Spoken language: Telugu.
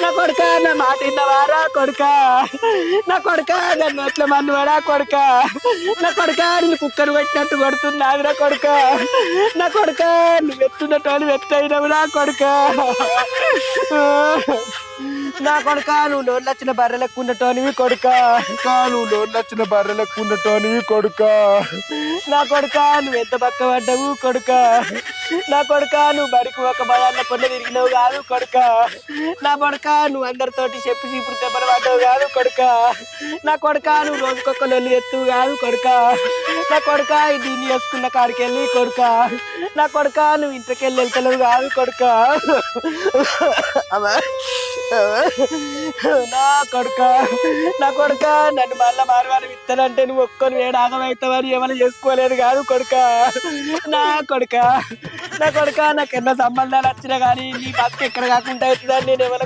నా కొడుక నా మాట విన్నవారా కొడుక నా కొడుక నన్ను ఎట్ల మన్నవాడా కొడుక నా కొడుక నేను కుక్కను పెట్టినట్టు కొడుతున్నాదిరా కొడుక నా కొడుక నువ్వు ఎత్తున్నట్టు ఎత్తైనవు నా కొడుక నా కొడుక నువ్వు లోన్లు వచ్చిన బర్రెలకు ఉన్నటోనివి కొడుక నువ్వు లోన్లు వచ్చిన బర్రెలకు ఉన్నటోనివి కొడుక నా కొడుక నువ్వు ఎంత పక్క పడ్డావు కొడుక నా కొడుక నువ్వు బడికి ఒక బదాన్న పొన్న తిరిగినావు కాదు కొడుక నా కొడుక నువ్వు అందరితోటి చెప్పి ఇప్పుడు దెబ్బలు పడ్డావు కాదు కొడుక నా కొడుక నువ్వు రోజుకొక లొల్లి ఎత్తువు కాదు కొడుక నా కొడుక దీన్ని వేసుకున్న కాడికి వెళ్ళి కొడుక నా కొడుక నువ్వు ఇంటికి వెళ్ళి వెళ్తలేవు కాదు కొడుక నా కొడుక నన్ను మళ్ళా మారవాని ఇస్తానంటే నువ్వు ఒక్కొని వేడు ఆగమవుతావని ఏమైనా చేసుకోలేదు కాదు కొడుక నా కొడుక నాకు ఎన్నో సంబంధాలు వచ్చినా కానీ నీ బతుకు ఎక్కడ కాకుండా అవుతుందని నేను ఏమైనా